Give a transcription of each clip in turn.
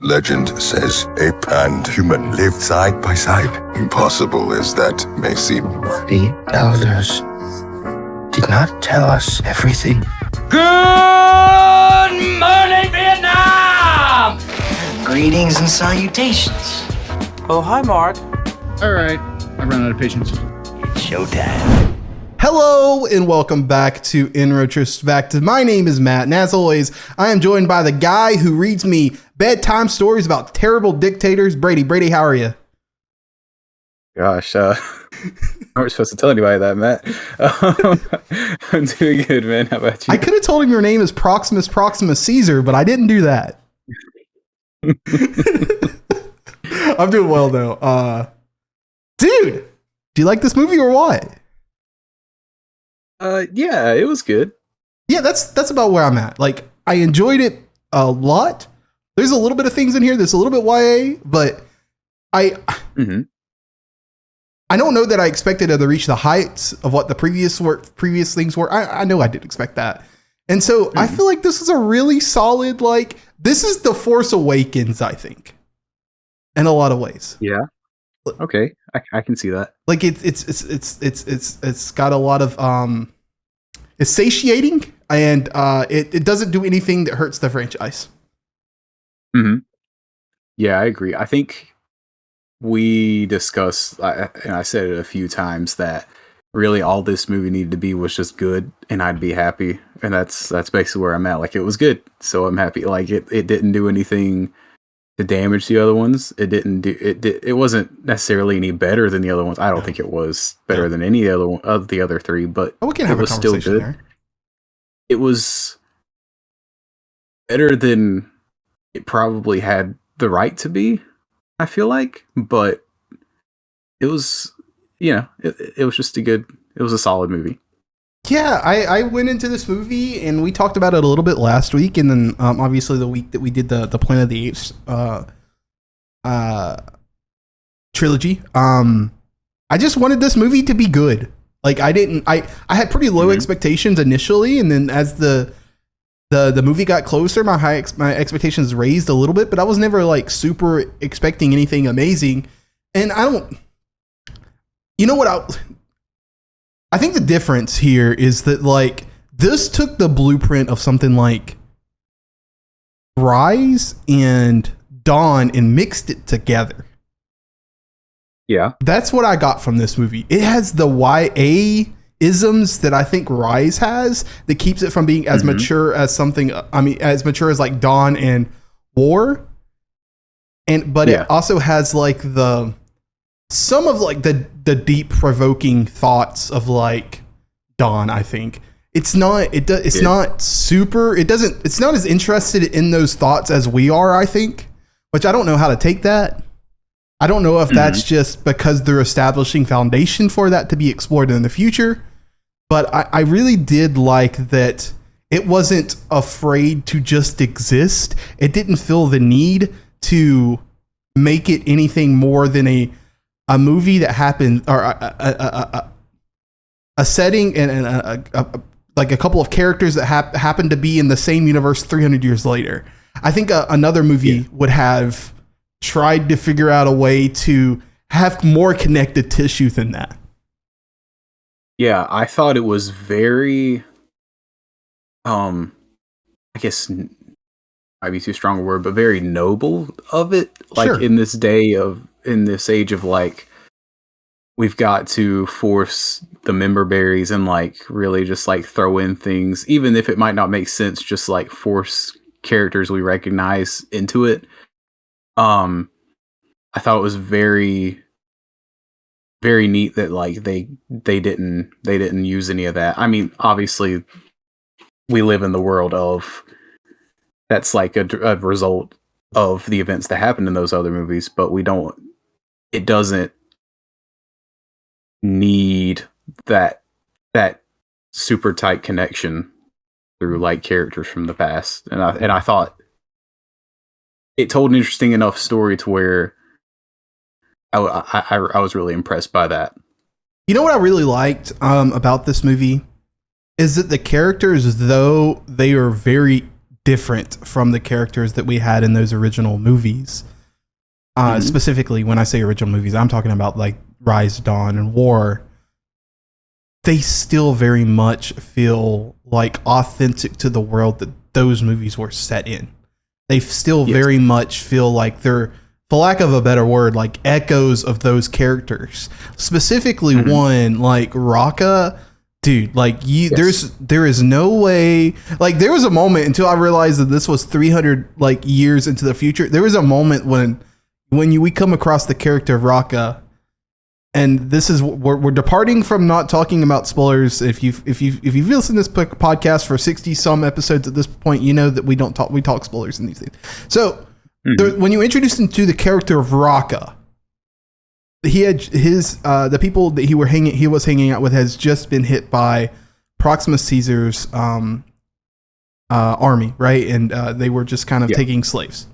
Legend says ape and human lived side by side. Impossible as that may seem. The elders did not tell us everything. Good morning, Vietnam! Greetings and salutations. Oh, hi, Mark. All right, I ran out of patience. Showtime. Hello and welcome back to In Retrospect. My name is Matt, and as always, I am joined by the guy who reads me bedtime stories about terrible dictators, Brady. Brady, how are you? Gosh, I weren't supposed to tell anybody that, Matt. I'm doing good, man. How about you? I could have told him your name is Proximus Caesar, but I didn't do that. I'm doing well, though. Dude, do you like this movie or what? Yeah, it was good. Yeah, that's about where I'm at. Like, I enjoyed it a lot. There's a little bit of things in here that's a little bit YA, but I don't know that I expected it to reach the heights of what the previous things were. I know I did expect that. And so I feel like this is a really solid, like, this is The Force Awakens, I think, in a lot of ways. Yeah. Okay, I can see that. Like it's got a lot of it's satiating, and it doesn't do anything that hurts the franchise. Yeah, I agree. I think we discussed, and I said it a few times, that really all this movie needed to be was just good, and I'd be happy. And that's basically where I'm at. Like, it was good, so I'm happy. Like, it didn't do anything to damage the other ones. It wasn't necessarily any better than the other ones. I don't think it was better than any other one of the other three, but we can have it was a still conversation good. there. It was better than it probably had the right to be, I feel like, but it was, it was just it was a solid movie. Yeah, I went into this movie and we talked about it a little bit last week, and then obviously the week that we did the Planet of the Apes trilogy. I just wanted this movie to be good. Like, I had pretty low expectations initially, and then as the movie got closer, my expectations raised a little bit, but I was never like super expecting anything amazing. And I think the difference here is that, like, this took the blueprint of something like Rise and Dawn and mixed it together. Yeah. That's what I got from this movie. It has the YA isms that I think Rise has, that keeps it from being as mature as as mature as like Dawn and War. But it also has like some of like the deep provoking thoughts of like Dawn. I think it's not as interested in those thoughts as we are, I think, which I don't know how to take that. I don't know if that's just because they're establishing foundation for that to be explored in the future, but I really did like that it wasn't afraid to just exist. It didn't feel the need to make it anything more than a movie that happened, or a setting and like a couple of characters that happen to be in the same universe 300 years later. I think another movie would have tried to figure out a way to have more connected tissue than that. Yeah, I thought it was very, I guess might be too strong a word, but very noble of it. Like, Sure. in this age of like, we've got to force the member berries and like really just like throw in things, even if it might not make sense, just like force characters we recognize into it. I thought it was very, very neat that like they didn't use any of that. I mean, obviously we live in the world of that's like a result of the events that happened in those other movies, but it doesn't need that super tight connection through like characters from the past. And I thought it told an interesting enough story to where I was really impressed by that. You know what I really liked about this movie is that the characters, though they are very different from the characters that we had in those original movies. Specifically, when I say original movies, I'm talking about like Rise, Dawn, and War. They still very much feel like authentic to the world that those movies were set in. They still very much feel like they're, for lack of a better word, like echoes of those characters. Specifically, one like Raqqa, dude. Like there is no way. Like there was a moment until I realized that this was 300 like years into the future. There was a moment when we come across the character of Raqqa, and this is we're departing from not talking about spoilers. If you've listened to this podcast for 60 some episodes at this point, you know that we talk spoilers in these things. So when you introduce him to the character of Raqqa, he had the people that he was hanging out with has just been hit by Proxima Caesar's army, right? And they were just kind of taking slaves.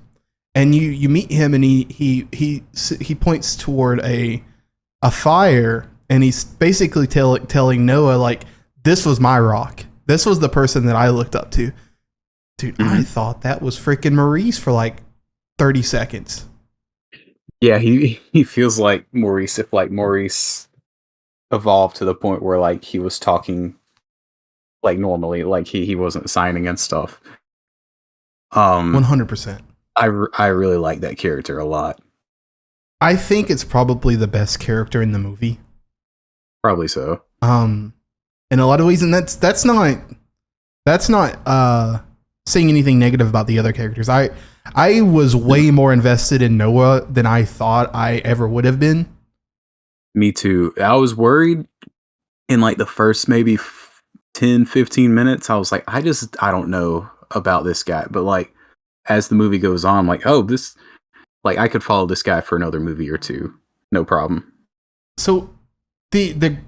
And you meet him, and he points toward a fire, and he's basically telling Noah, like, this was my rock. This was the person that I looked up to. Dude, I thought that was freaking Maurice for like 30 seconds. Yeah, he feels like Maurice, if like Maurice evolved to the point where like he was talking like normally, like he wasn't signing and stuff. 100%. I really like that character a lot. I think it's probably the best character in the movie. Probably so. In a lot of ways, and that's not saying anything negative about the other characters. I was way more invested in Noah than I thought I ever would have been. Me too. I was worried in like the first maybe 10, 15 minutes. I was like, I don't know about this guy. But like, as the movie goes on, I'm like, oh, this, like, I could follow this guy for another movie or two. No problem. So the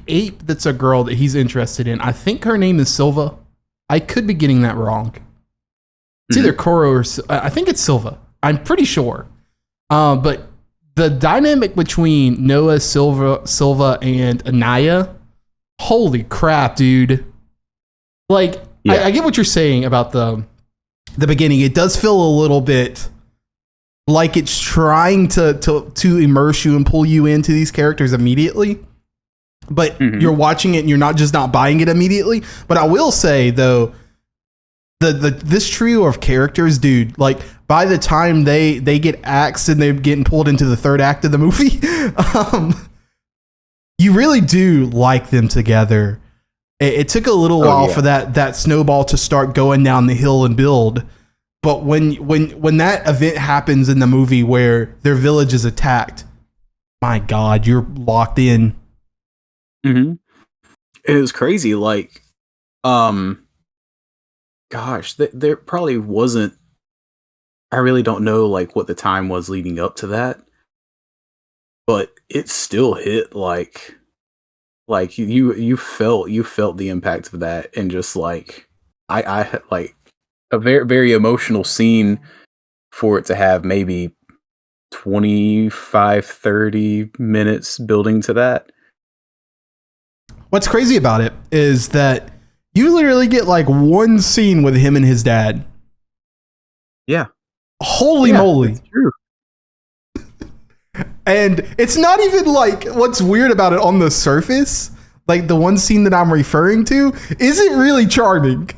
ape that's a girl that he's interested in, I think her name is Silva. I could be getting that wrong. It's either Koro or I think it's Silva. I'm pretty sure. But the dynamic between Noah, Silva, and Anaya, holy crap, dude! Like, I get what you're saying about the beginning. It does feel a little bit like it's trying to immerse you and pull you into these characters immediately. But you're watching it and you're not buying it immediately. But I will say though, this trio of characters, dude, like by the time they get axed and they're getting pulled into the third act of the movie, you really do like them together. It took a little while for that snowball to start going down the hill and build. But when that event happens in the movie where their village is attacked, my God, you're locked in. It was crazy. Like, gosh, there probably wasn't. I really don't know like what the time was leading up to that, but it still hit like you felt the impact of that, and just like I like a very very emotional scene for it to have maybe 25-30 minutes building to that. What's crazy about it is that you literally get like one scene with him and his dad. Yeah. Holy moly. That's true. And it's not even like what's weird about it on the surface. Like the one scene that I'm referring to isn't really charming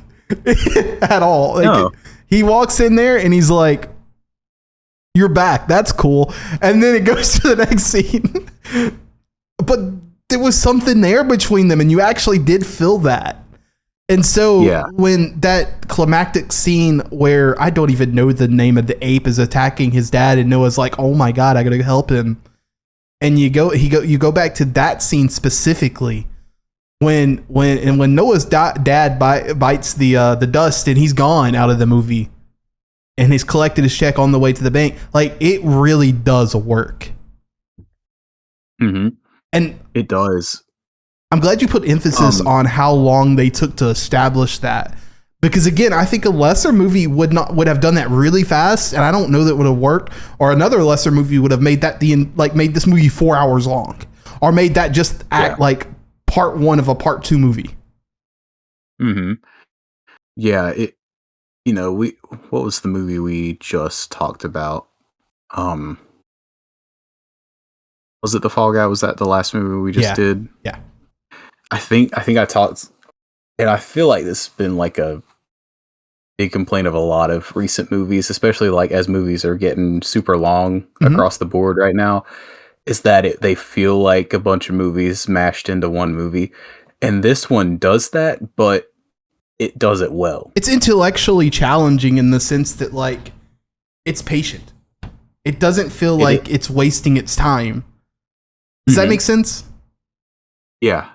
at all. Like, no. He walks in there and he's like, "You're back. That's cool." And then it goes to the next scene. But there was something there between them, and you actually did feel that. And so when that climactic scene where I don't even know the name of the ape is attacking his dad, and Noah's like, "Oh my God, I gotta help him." And you go back to that scene specifically when Noah's dad bites the dust and he's gone out of the movie, and he's collected his check on the way to the bank. Like, it really does work. And it does. I'm glad you put emphasis on how long they took to establish that, because again, I think a lesser movie would have done that really fast, and I don't know that would have worked. Or another lesser movie would have made that made this movie 4 hours long, or made that just act like part one of a part two movie. Yeah, what was the movie we just talked about? Was it The Fall Guy? Was that the last movie we just did? Yeah. I think I talked, and I feel like this has been like a big complaint of a lot of recent movies, especially like as movies are getting super long across the board right now, is that they feel like a bunch of movies mashed into one movie. And this one does that, but it does it well. It's intellectually challenging in the sense that, like, it's patient. It doesn't feel like it's wasting its time. Does that make sense? Yeah.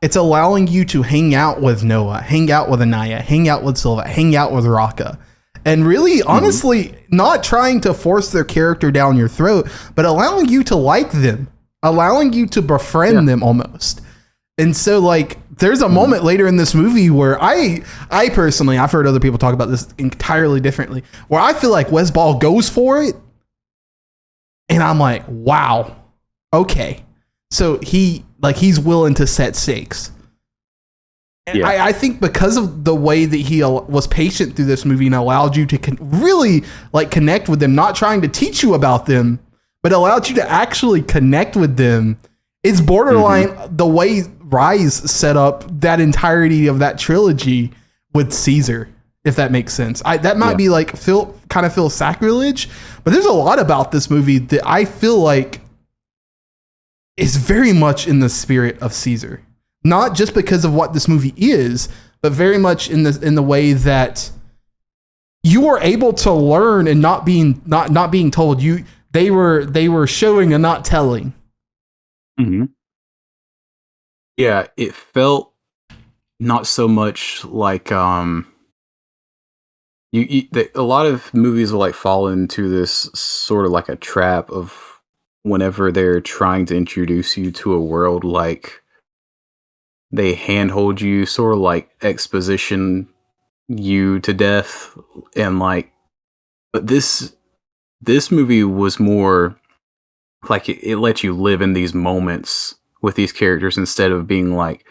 It's allowing you to hang out with Noah, hang out with Anaya, hang out with Silva, hang out with Raka. And really, honestly, not trying to force their character down your throat, but allowing you to like them, allowing you to befriend them almost. And so, like, there's a moment later in this movie where I personally, I've heard other people talk about this entirely differently, where I feel like Wes Ball goes for it. And I'm like, wow, okay. So he's willing to set stakes. And I think because of the way that he was patient through this movie and allowed you to really like connect with them, not trying to teach you about them, but allowed you to actually connect with them. It's borderline the way Rise set up that entirety of that trilogy with Caesar, if that makes sense. That might be like feel sacrilege, but there's a lot about this movie that I feel like is very much in the spirit of Caesar. Not just because of what this movie is, but very much in the way that you are able to learn and not being told. They were showing and not telling. Mm-hmm. Yeah, it felt not so much like a lot of movies will like fall into this sort of like a trap of whenever they're trying to introduce you to a world, like they handhold you, sort of like exposition you to death, and like, but this movie was more like it let you live in these moments with these characters instead of being like,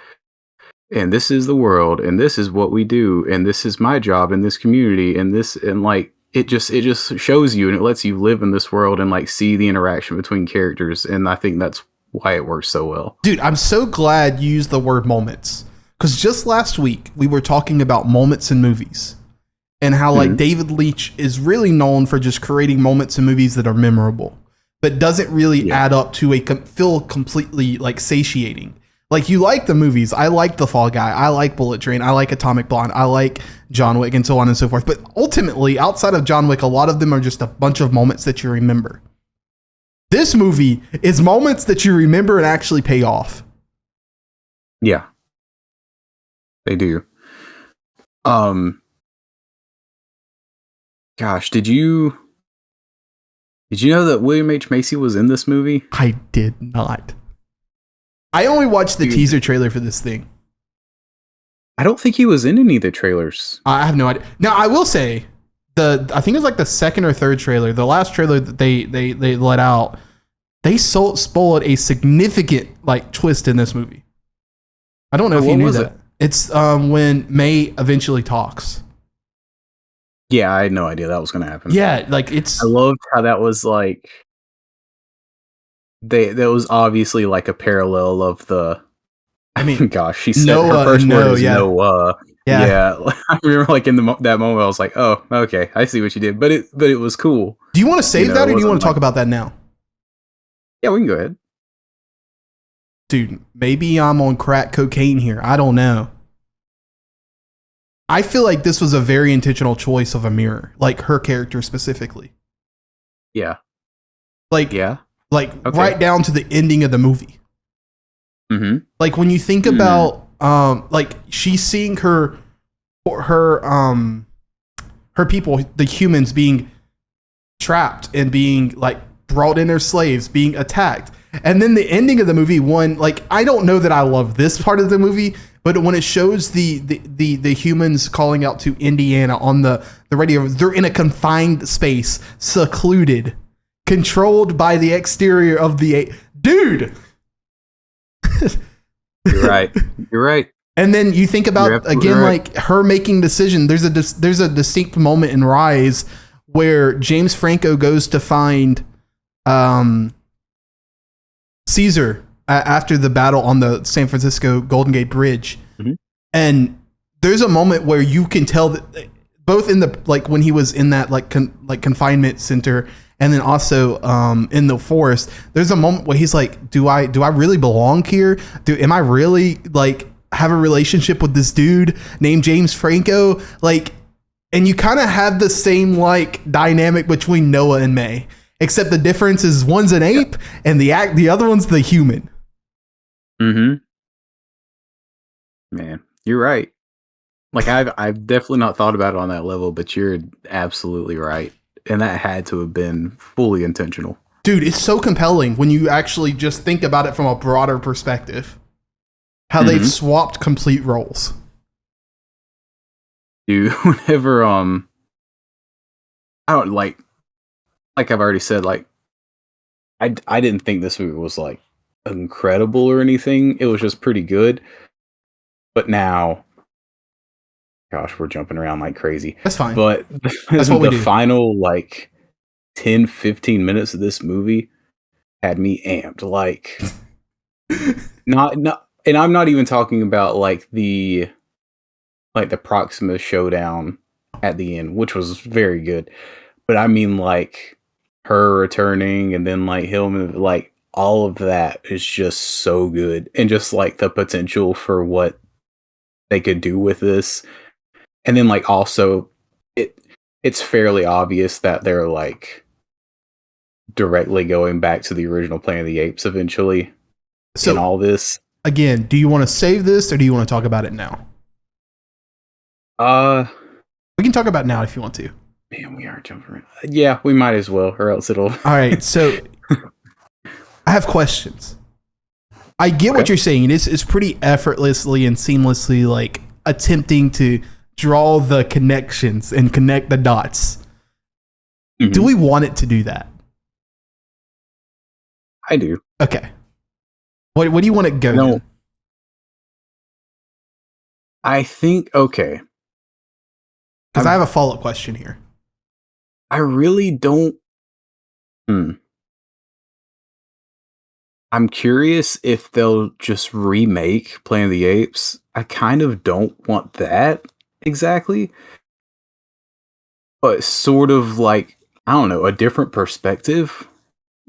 and this is the world, and this is what we do, and this is my job in this community, and this, and like it just shows you and it lets you live in this world and like see the interaction between characters, and I think that's why it works so well. Dude, I'm so glad you used the word moments, because just last week we were talking about moments in movies and how like David Leitch is really known for just creating moments in movies that are memorable, but doesn't really add up to feel completely like satiating. Like, you like the movies. I like The Fall Guy. I like Bullet Train. I like Atomic Blonde. I like John Wick, and so on and so forth. But ultimately, outside of John Wick, a lot of them are just a bunch of moments that you remember. This movie is moments that you remember and actually pay off. Yeah, they do. Gosh, did you know that William H. Macy was in this movie? I did not. I only watched the teaser trailer for this thing. I don't think he was in any of the trailers. I have no idea. Now, I will say, I think it was like the second or third trailer, the last trailer that they let out, they spoiled a significant like twist in this movie. I don't know if you knew that. It's when May eventually talks. Yeah, I had no idea that was going to happen. Yeah, like it's. I loved how that was like. That was obviously like a parallel of the. I mean, gosh, she said her first word is Noah. Yeah. I remember like in that moment, I was like, "Oh, okay, I see what you did." But it was cool. Do you want to save that, or do you want to talk about that now? Yeah, we can go ahead. Dude, maybe I'm on crack cocaine here. I don't know. I feel like this was a very intentional choice of a mirror, like her character specifically. Yeah. Like, yeah. Like right down to the ending of the movie. Mm-hmm. Like when you think about, like she's seeing her people, the humans being trapped and being like brought in as slaves, being attacked. And then the ending of the movie, like, I don't know that I love this part of the movie, but when it shows the humans calling out to Indiana on the radio, they're in a confined space, secluded, controlled by the exterior of the dude. You're right. And then you think about again, right. like her making decision. There's a distinct moment in Rise where James Franco goes to find Caesar after the battle on the San Francisco Golden Gate Bridge, and there's a moment where you can tell that both in the like when he was in that confinement center, and then also in the forest. There's a moment where he's like, "Do I really belong here? Am I really like have a relationship with this dude named James Franco?" Like, and you kind of have the same like dynamic between Noah and May, except the difference is one's an ape and the other one's the human. Man, you're right. Like I've definitely not thought about it on that level, but you're absolutely right. And that had to have been fully intentional. Dude, it's so compelling when you actually just think about it from a broader perspective. How they've swapped complete roles. Dude, whenever I don't like I've already said, like I didn't think this movie was like incredible or anything. It was just pretty good. But now, gosh, we're jumping around like crazy. That's fine. But That's what we do. Final like 10-15 minutes of this movie had me amped. Like not and I'm not even talking about like the Proxima showdown at the end, which was very good. But I mean like her returning and then like him, like all of that is just so good. And just like the potential for what they could do with this. And then like also it's fairly obvious that they're like directly going back to the original Planet of the Apes eventually in all this. Again, do you want to save this or do you want to talk about it now? We can talk about it now if you want to. Man, we are jumping around. Yeah, we might as well, or else it'll... All right, so I have questions. I get what you're saying. It's pretty effortlessly and seamlessly like attempting to draw the connections and connect the dots. Do we want it to do that? I do. Okay. What do you want it to go to? I think, okay. Because I have a follow-up question here. I really don't... I'm curious if they'll just remake Planet of the Apes. I kind of don't want that exactly. But sort of like, I don't know, a different perspective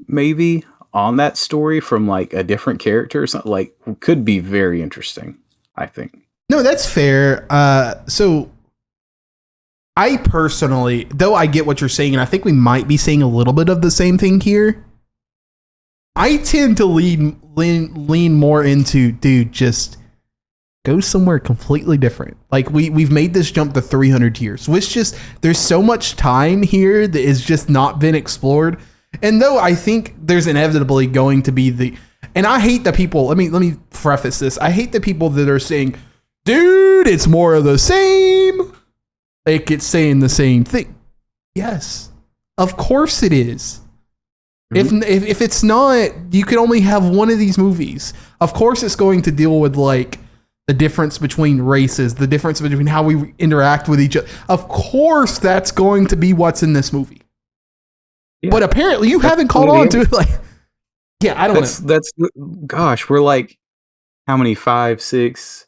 maybe on that story from like a different character or something, like could be very interesting, I think. No, that's fair. So I personally, though I get what you're saying, and I think we might be saying a little bit of the same thing here, I tend to lean more into, dude, just go somewhere completely different. Like we've made this jump to 300 years, which just, there's so much time here that has just not been explored. And though I think there's inevitably going to be and I hate the people, let me preface this. I hate the people that are saying, dude, it's more of the same. Like it's saying the same thing. Yes, of course it is. If it's not, you can only have one of these movies. Of course it's going to deal with like the difference between races, the difference between how we interact with each other. Of course that's going to be what's in this movie. Yeah. But apparently you haven't caught on to it. Like, yeah, I don't know. Gosh, we're like, how many? 5, 6,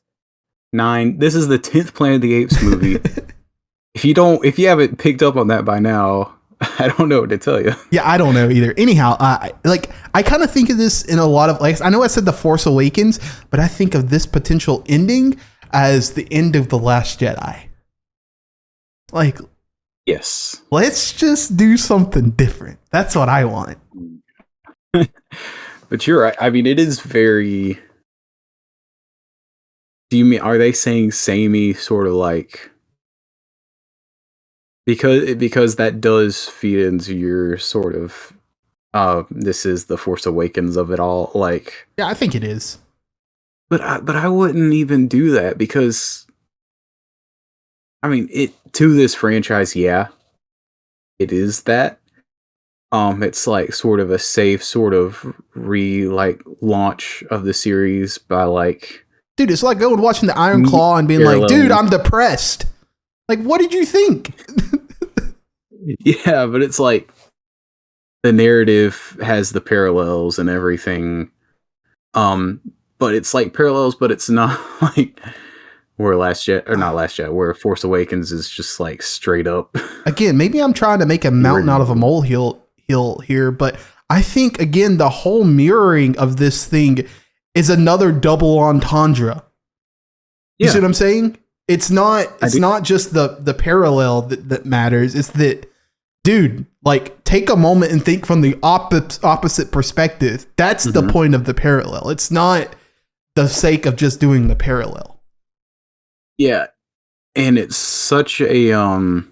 9. This is the 10th Planet of the Apes movie. If you haven't picked up on that by now, I don't know what to tell you. Yeah, I don't know either. Anyhow, I kind of think of this in a lot of, like, I know I said The Force Awakens, but I think of this potential ending as the end of The Last Jedi. Like, yes. Let's just do something different. That's what I want. But you're right. I mean, it is very... are they saying samey sort of like... Because that does feed into your sort of this is the Force Awakens of it all, like, yeah, I think it is. But I wouldn't even do that because I mean it to this franchise, yeah, it is that. It's like sort of a safe sort of launch of the series by like Dude, it's like going watching the Iron Claw and being like, dude, I'm depressed. Like, what did you think? Yeah, but it's like the narrative has the parallels and everything. But it's like parallels, but it's not like where where Force Awakens is just like straight up. Again, maybe I'm trying to make a mountain out of a molehill here, but I think, again, the whole mirroring of this thing is another double entendre. You see what I'm saying? It's not just the parallel that matters. It's that, dude, like, take a moment and think from the opposite perspective. That's the point of the parallel. It's not the sake of just doing the parallel. Yeah. And it's such a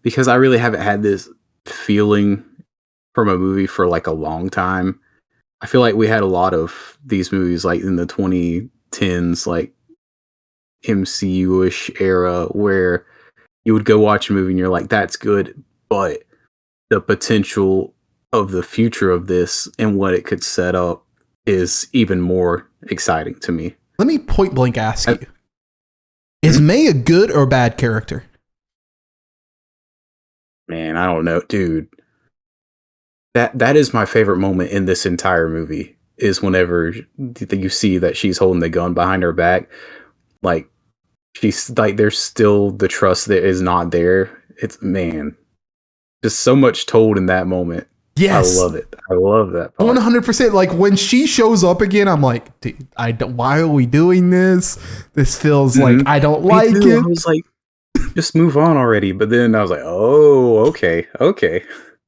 because I really haven't had this feeling from a movie for like a long time. I feel like we had a lot of these movies like in the 2010s, like MCU-ish era, where you would go watch a movie and you're like, that's good, but the potential of the future of this and what it could set up is even more exciting to me. Let me point blank ask you, is May a good or bad character? Man, I don't know, dude. That is my favorite moment in this entire movie, is whenever you see that she's holding the gun behind her back. Like, she's like, there's still the trust that is not there. It's, man, just so much told in that moment. Yes. I love it. I love that part. 100%. Like, when she shows up again, I'm like, dude, why are we doing this? This feels like I don't like it. I was like, just move on already. But then I was like, oh, okay.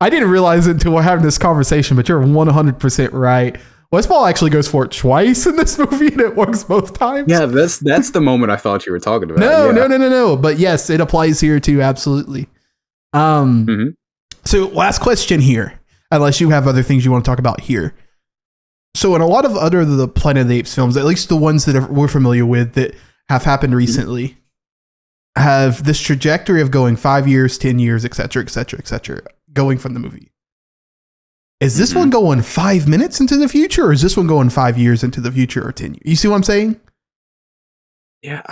I didn't realize it until we're having this conversation, but you're 100% right. Westfall actually goes for it twice in this movie, and it works both times. Yeah, that's the moment I thought you were talking about. No. But yes, it applies here too. Absolutely. So last question here, unless you have other things you want to talk about here. So in a lot of the Planet of the Apes films, at least the ones that we're familiar with that have happened recently, have this trajectory of going 5 years, 10 years, et cetera, going from the movie. Is this one going 5 minutes into the future, or is this one going 5 years into the future, or 10 years? You see what I'm saying? Yeah,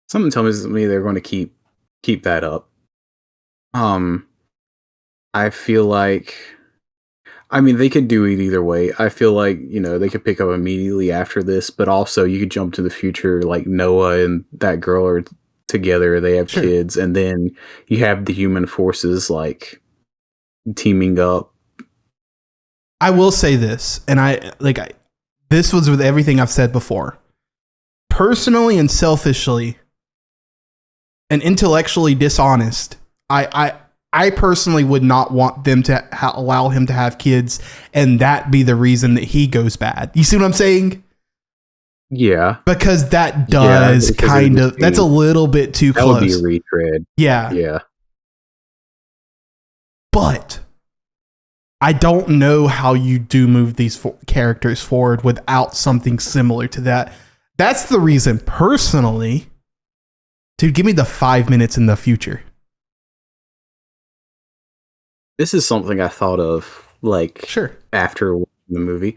something tells me they're going to keep that up. I feel like, I mean, they could do it either way. I feel like, they could pick up immediately after this, but also you could jump to the future, like Noah and that girl are together, they have kids, and then you have the human forces like teaming up. I will say this, and this was with everything I've said before. Personally and selfishly and intellectually dishonest, I personally would not want them to allow him to have kids and that be the reason that he goes bad. You see what I'm saying? Yeah. Because that does that's a little bit too close. That would be a retread. Yeah. Yeah. But I don't know how you do move these characters forward without something similar to that. That's the reason, personally, to give me the 5 minutes in the future. This is something I thought of, like, after the movie.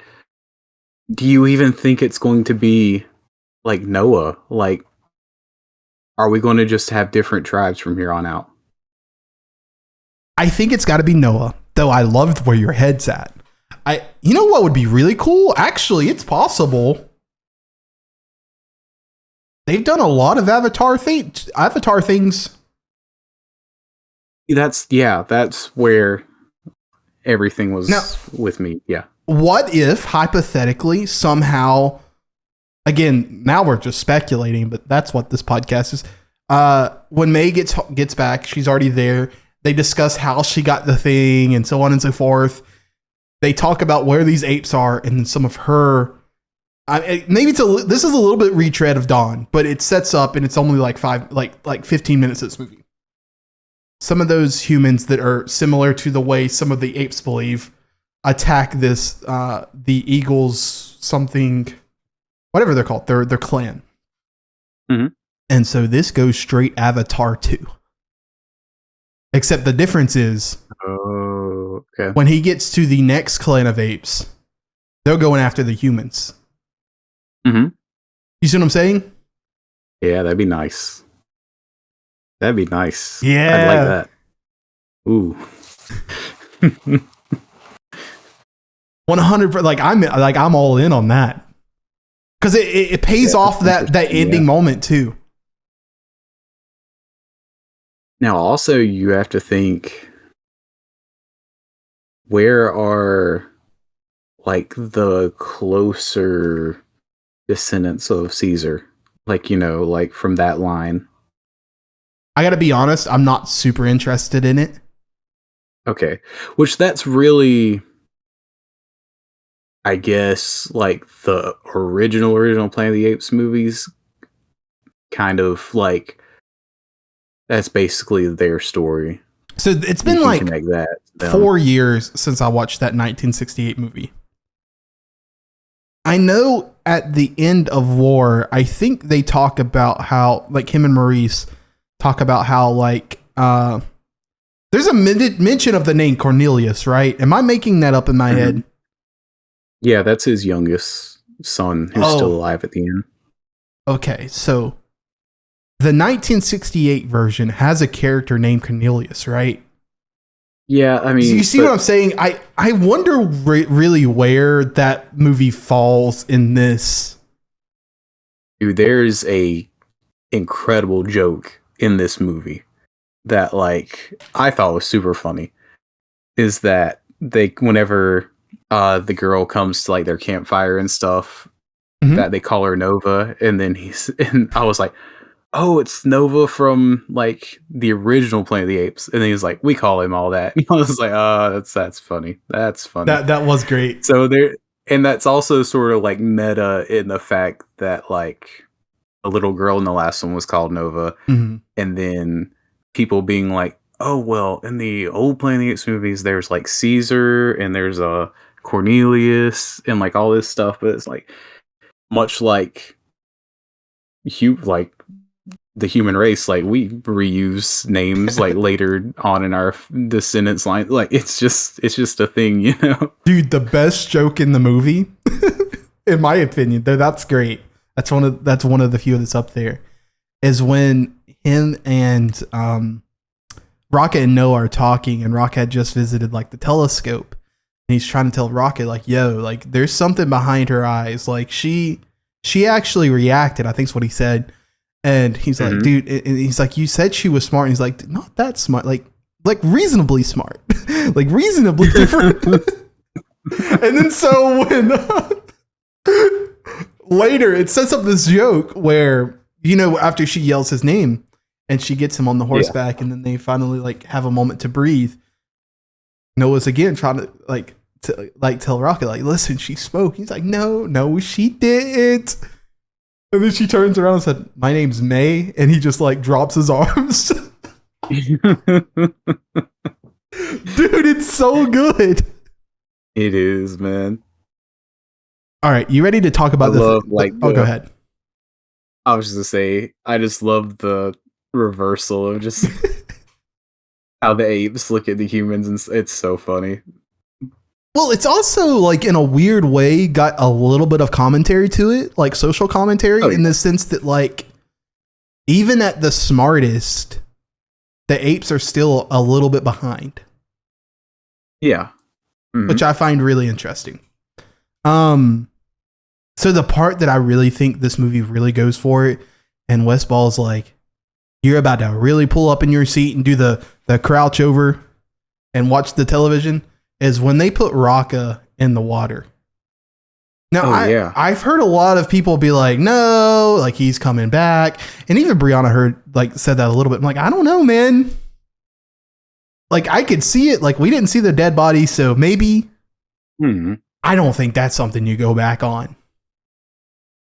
Do you even think it's going to be like Noah? Like, are we going to just have different tribes from here on out? I think it's got to be Noah, though I loved where your head's at. You know what would be really cool? Actually, it's possible. They've done a lot of Avatar things. That's where everything was with me. Yeah. What if, hypothetically, somehow, again, now we're just speculating, but that's what this podcast is. When May gets back, she's already there. They discuss how she got the thing and so on and so forth. They talk about where these apes are and some of her. Maybe this is a little bit retread of Dawn, but it sets up and it's only like 15 minutes of this movie. Some of those humans that are similar to the way some of the apes believe attack this the Eagles something, whatever they're called, their clan. And so this goes straight Avatar 2. Except the difference is, when he gets to the next clan of apes, they're going after the humans. Mm-hmm. You see what I'm saying? Yeah, that'd be nice. That'd be nice. Yeah. I'd like that. Ooh. 100%. I'm all in on that because it pays off that ending moment too. Now, also, you have to think, where are like the closer descendants of Caesar? Like, like from that line. I got to be honest, I'm not super interested in it. Okay. Which that's really, I guess, like the original Planet of the Apes movies, kind of like, that's basically their story. So it's been like that 4 years since I watched that 1968 movie. I know at the end of War, I think they talk about how, like, him and Maurice talk about how, like, there's a mention of the name Cornelius, right? Am I making that up in my head? Yeah, that's his youngest son who's still alive at the end. Okay, so the 1968 version has a character named Cornelius, right? Yeah, I mean... You see what I'm saying? I wonder really where that movie falls in this. Dude, there's a incredible joke in this movie that, like, I thought was super funny. Is that whenever the girl comes to, like, their campfire and stuff, that they call her Nova, and then and I was like, oh, it's Nova from, like, the original Planet of the Apes. And then he was like, we call him all that. And I was like, oh, that's funny. That's funny. That was great. So and that's also sort of like meta in the fact that, like, a little girl in the last one was called Nova. And then people being like, oh, well, in the old Planet of the Apes movies, there's like Caesar and there's a Cornelius and like all this stuff. But it's like, much like the human race, like, we reuse names like later on in our descendants line. Like, it's just a thing, Dude, the best joke in the movie, in my opinion, though, that's great. That's one of the few that's up there, is when him and Rocket and Noah are talking, and Rocket had just visited, like, the telescope, and he's trying to tell Rocket, like, yo, like, there's something behind her eyes, like, she actually reacted, I think is what he said. And he's like, dude, and he's like, you said she was smart. And he's like, not that smart, like reasonably smart, like reasonably different. And then so when later it sets up this joke where, after she yells his name and she gets him on the horseback, and then they finally, like, have a moment to breathe. Noah's again trying to tell Rocket, like, listen, she spoke. He's like, no, she didn't. And then she turns around and said, my name's May. And he just, like, drops his arms. Dude, it's so good. It is, man. All right. You ready to talk about this? Go ahead. I was just going to say, I just love the reversal of just how the apes look at the humans. And it's so funny. Well, it's also, like, in a weird way, got a little bit of commentary to it, like social commentary, in the sense that, like, even at the smartest, the apes are still a little bit behind. Yeah. Which I find really interesting. So the part that I really think this movie really goes for it, and Wes Ball's like, you're about to really pull up in your seat and do the crouch over and watch the television, is when they put Rocka in the water. Now, I've heard a lot of people be like, no, like, he's coming back. And even Brianna said that a little bit. I'm like, I don't know, man. Like, I could see it. Like, we didn't see the dead body, so maybe. I don't think that's something you go back on.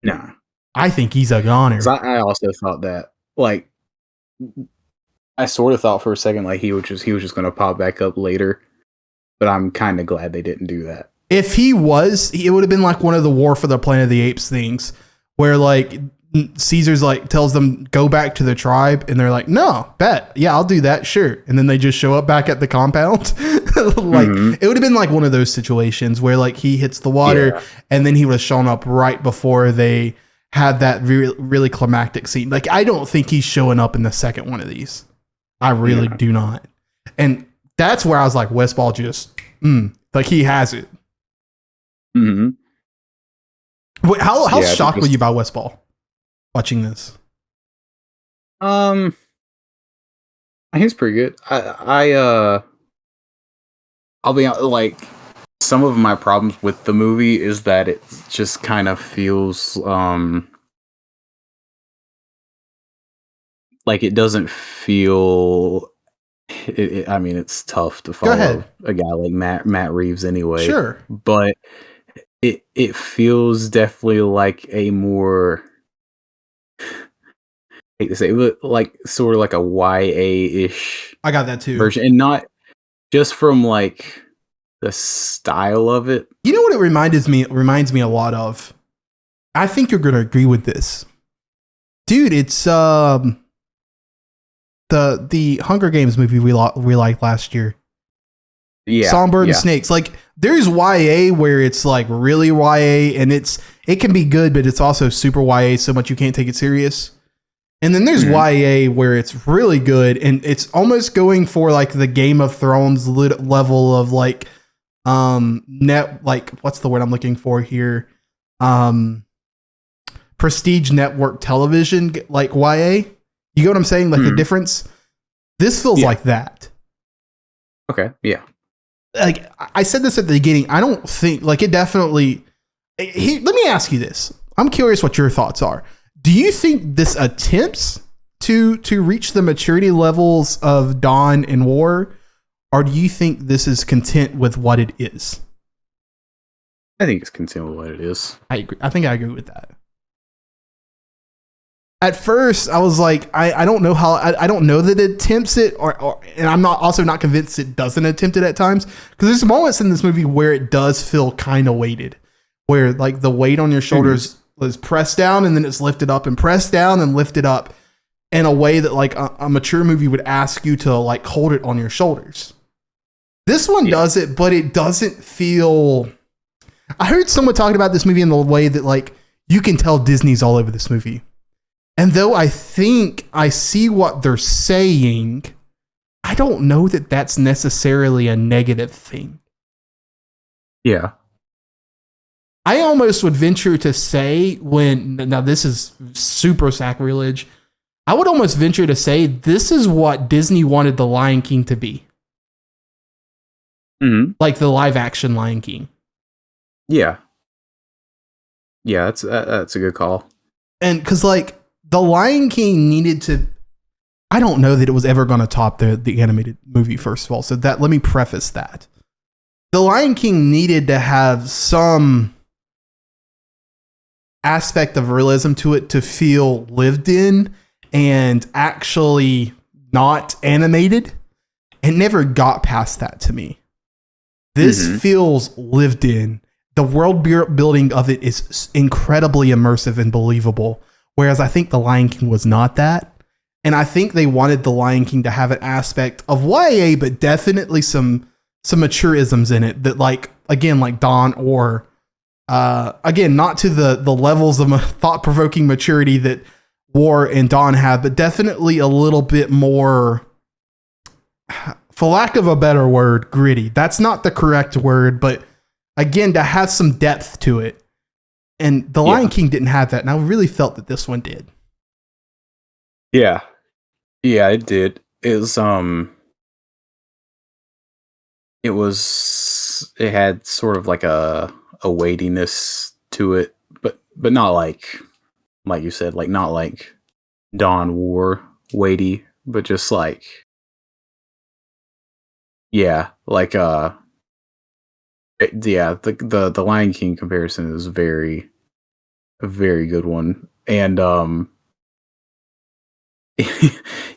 Nah. I think he's a goner. I also thought that, like, I sort of thought for a second, like, he was just going to pop back up later. But I'm kind of glad they didn't do that. If he was, it would have been like one of the War for the Planet of the Apes things, where, like, Caesar's like tells them go back to the tribe, and they're like, no, bet, yeah, I'll do that, sure. And then they just show up back at the compound. Like it would have been like one of those situations where like he hits the water, and then he would have shown up right before they had that really climactic scene. Like I don't think he's showing up in the second one of these. I really do not. And that's where I was like, Westball just like he has it. Mm-hmm. Wait, how shocked were you by Westball watching this? I think it's pretty good. I'll be honest, like some of my problems with the movie is that it just kind of feels like it doesn't feel. I mean, it's tough to follow a guy like Matt Reeves anyway. Sure, but it feels definitely like a more, I hate to say it, like sort of like a YA-ish. I got that too. Version, and not just from like the style of it. You know what it reminds me a lot of? I think you're gonna agree with this, dude. It's the Hunger Games movie we liked last year. Yeah, Songbird and Snakes. Like there's YA where it's like really YA, and it can be good, but it's also super YA so much you can't take it serious. And then there's YA where it's really good, and it's almost going for like the Game of Thrones level of like like what's the word I'm looking for here? Prestige network television, like YA. You get what I'm saying? Like the difference. This feels like that. Okay. Yeah. Like I said this at the beginning. I don't think like it definitely. Let me ask you this. I'm curious what your thoughts are. Do you think this attempts to reach the maturity levels of Dawn and War, or do you think this is content with what it is? I think it's content with what it is. I agree. I think I agree with that. At first, I was like, I don't know how, I don't know that it attempts it, and I'm not convinced it doesn't attempt it at times, because there's moments in this movie where it does feel kind of weighted, where like the weight on your shoulders was pressed down and then it's lifted up and pressed down and lifted up in a way that like a mature movie would ask you to like hold it on your shoulders. This one does it, but it doesn't feel. I heard someone talking about this movie in the way that like you can tell Disney's all over this movie. And though I think I see what they're saying, I don't know that that's necessarily a negative thing. Yeah. I almost would venture to say now this is super sacrilege. I would almost venture to say this is what Disney wanted The Lion King to be. Mm-hmm. Like the live action Lion King. Yeah. Yeah, that's a good call. And because like The Lion King needed to, I don't know that it was ever going to top the animated movie, first of all. So let me preface that. The Lion King needed to have some aspect of realism to it to feel lived in and actually not animated. It never got past that to me. This feels lived in. The world building of it is incredibly immersive and believable. Whereas I think The Lion King was not that. And I think they wanted The Lion King to have an aspect of YA, but definitely some matureisms in it that like, again, like Dawn or, again, not to the levels of thought-provoking maturity that War and Dawn have, but definitely a little bit more, for lack of a better word, gritty. That's not the correct word, but again, to have some depth to it. And The Lion King didn't have that, and I really felt that this one did. Yeah. Yeah, it did. It had sort of like a weightiness to it, but not like you said, like not like Dawn War weighty, but just like like the Lion King comparison is a very good one. And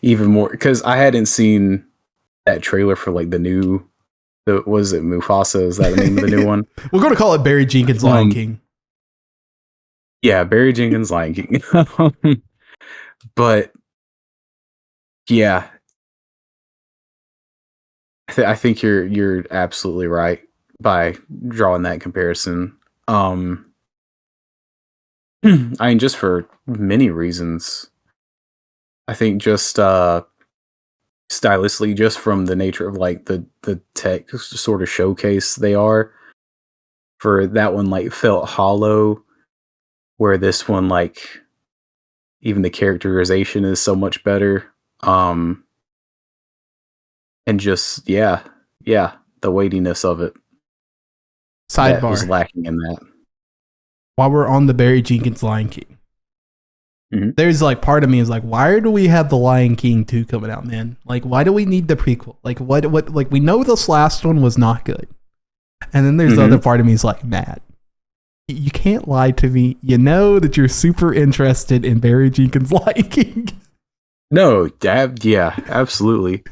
even more because I hadn't seen that trailer for like was it Mufasa? Is that the name of the new one? We're going to call it Barry Jenkins Lion King. Yeah, Barry Jenkins Lion King. But yeah, I think you're absolutely right by drawing that comparison. I mean, just for many reasons. I think just stylistically, just from the nature of like the tech sort of showcase they are. For that one, like felt hollow, where this one, like even the characterization is so much better. And just yeah, the weightiness of it that was Sidebar. lacking in that. While we're on the Barry Jenkins Lion King, there's like part of me is like, why do we have the Lion King 2 coming out, man? Like, why do we need the prequel? Like, what? Like, we know this last one was not good, and then there's the other part of me is like, Matt, you can't lie to me. You know that you're super interested in Barry Jenkins Lion King. No, yeah, absolutely.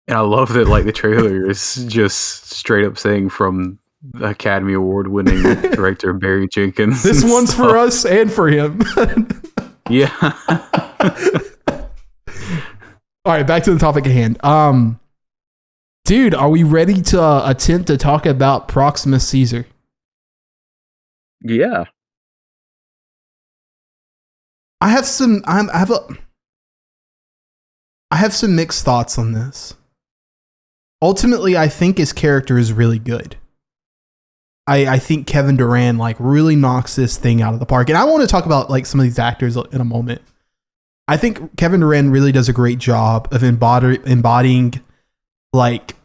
And I love that like the trailer is just straight up saying from Academy Award winning director Barry Jenkins. This one's for us and for him. Yeah. All right, back to the topic at hand. Dude, are we ready to attempt to talk about Proxima Caesar? Yeah. I have some mixed thoughts on this. Ultimately, I think his character is really good. I think Kevin Durant like really knocks this thing out of the park. And I want to talk about like some of these actors in a moment. I think Kevin Durant really does a great job of embodying like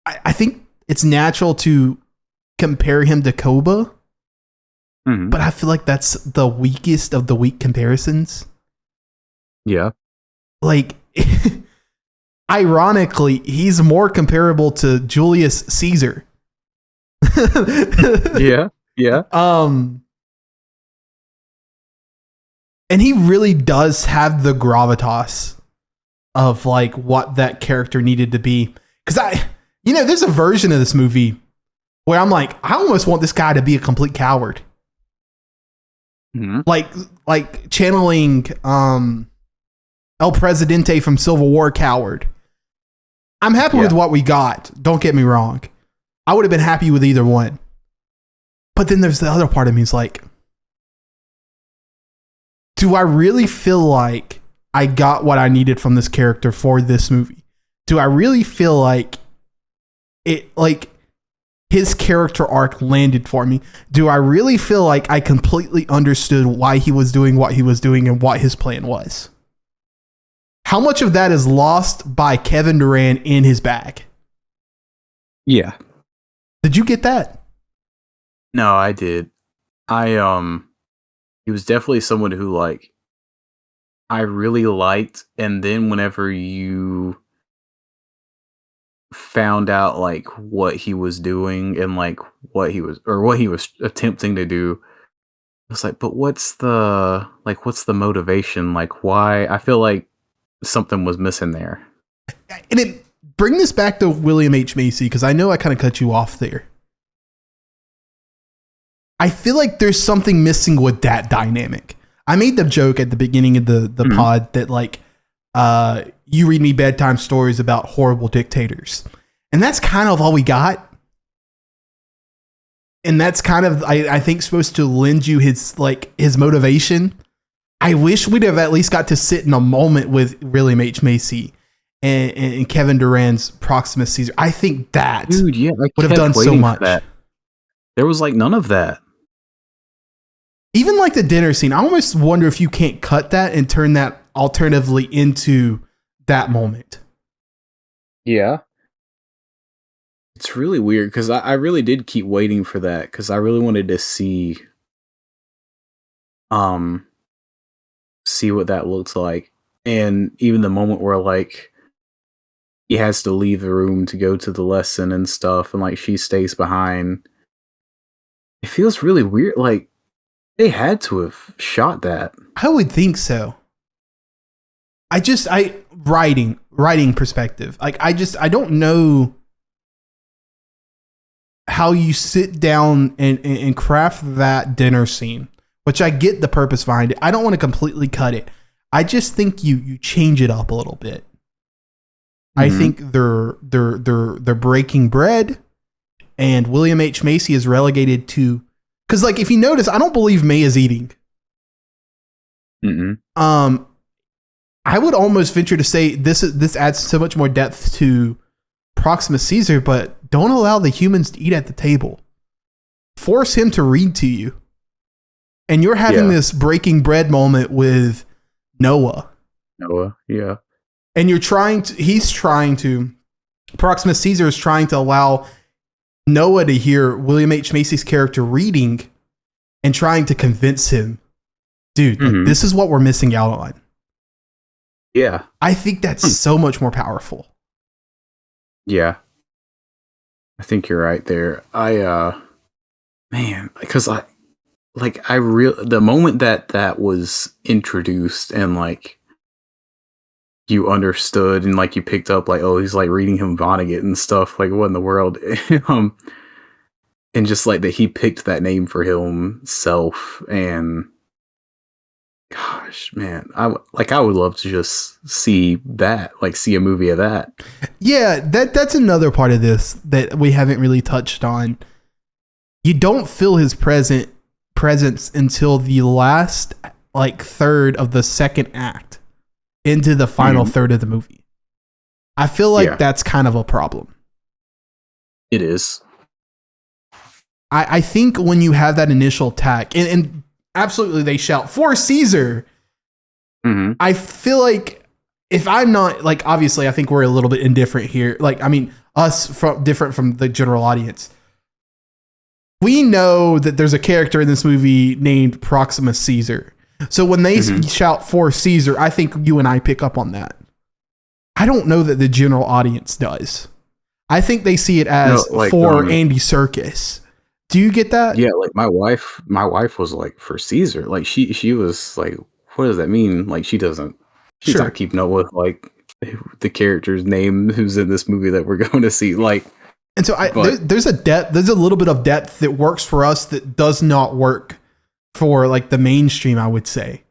I think it's natural to compare him to Koba. But I feel like that's the weakest of the weak comparisons. Yeah. Like ironically, he's more comparable to Julius Caesar. Yeah. And he really does have the gravitas of like what that character needed to be. Because there's a version of this movie where I'm like, I almost want this guy to be a complete coward. Like channeling El Presidente from Civil War coward. I'm happy with what we got. Don't get me wrong. I would have been happy with either one. But then there's the other part of me is like, do I really feel like I got what I needed from this character for this movie? Do I really feel like it, like his character arc landed for me? Do I really feel like I completely understood why he was doing what he was doing and what his plan was? How much of that is lost by Kevin Durant in his bag? Yeah. Did you get that? No, I did. He was definitely someone who like I really liked, and then whenever you found out like what he was doing and like what he was attempting to do, it's like, but what's the motivation? Like, why? I feel like something was missing there. And it bring this back to William H. Macy, because I know I kind of cut you off there. I feel like there's something missing with that dynamic. I made the joke at the beginning of the pod that like you read me bedtime stories about horrible dictators. And that's kind of all we got. And that's kind of, I think, supposed to lend you his motivation. I wish we'd have at least got to sit in a moment with William H. Macy and Kevin Durant's Proxima Caesar. I think that would have done so much. There was like none of that. Even like the dinner scene, I almost wonder if you can't cut that and turn that alternatively into that moment. Yeah. It's really weird because I really did keep waiting for that because I really wanted to see what that looks like. And even the moment where like he has to leave the room to go to the lesson and stuff, and like she stays behind. It feels really weird. Like they had to have shot that. I would think so. Writing perspective. Like I don't know. how you sit down and craft that dinner scene, which I get the purpose behind it. I don't want to completely cut it. I just think you change it up a little bit. I think they're breaking bread, and William H. Macy is relegated to, because like if you notice, I don't believe May is eating. I would almost venture to say this adds so much more depth to Proxima Caesar, but don't allow the humans to eat at the table. Force him to read to you. And you're having this breaking bread moment with Noah. Yeah. And Proxima Caesar is trying to allow Noah to hear William H. Macy's character reading and trying to convince him, dude, like, this is what we're missing out on. Yeah. I think that's so much more powerful. Yeah. I think you're right there. Because the moment that was introduced and like you understood and like you picked up like, oh, he's like reading him Vonnegut and stuff, like what in the world? And just like that he picked that name for himself, and gosh, man, I would love to just see that, like see a movie of that. Yeah, that's another part of this that we haven't really touched on. You don't feel his presence until the last like third of the second act into the final third of the movie. I feel like that's kind of a problem. It is. I think when you have that initial attack, and absolutely they shout for Caesar. I feel like if I'm not like, obviously I think we're a little bit indifferent here. Like, I mean, different from the general audience. We know that there's a character in this movie named Proxima Caesar. So when they shout for Caesar, I think you and I pick up on that. I don't know that the general audience does. I think they see it as for Andy Serkis. Do you get that? Yeah, like my wife was like for Caesar. Like she was like, what does that mean? Like she's not keeping up with like the character's name who's in this movie that we're going to see. Like, and so there's a little bit of depth that works for us that does not work for like the mainstream, I would say.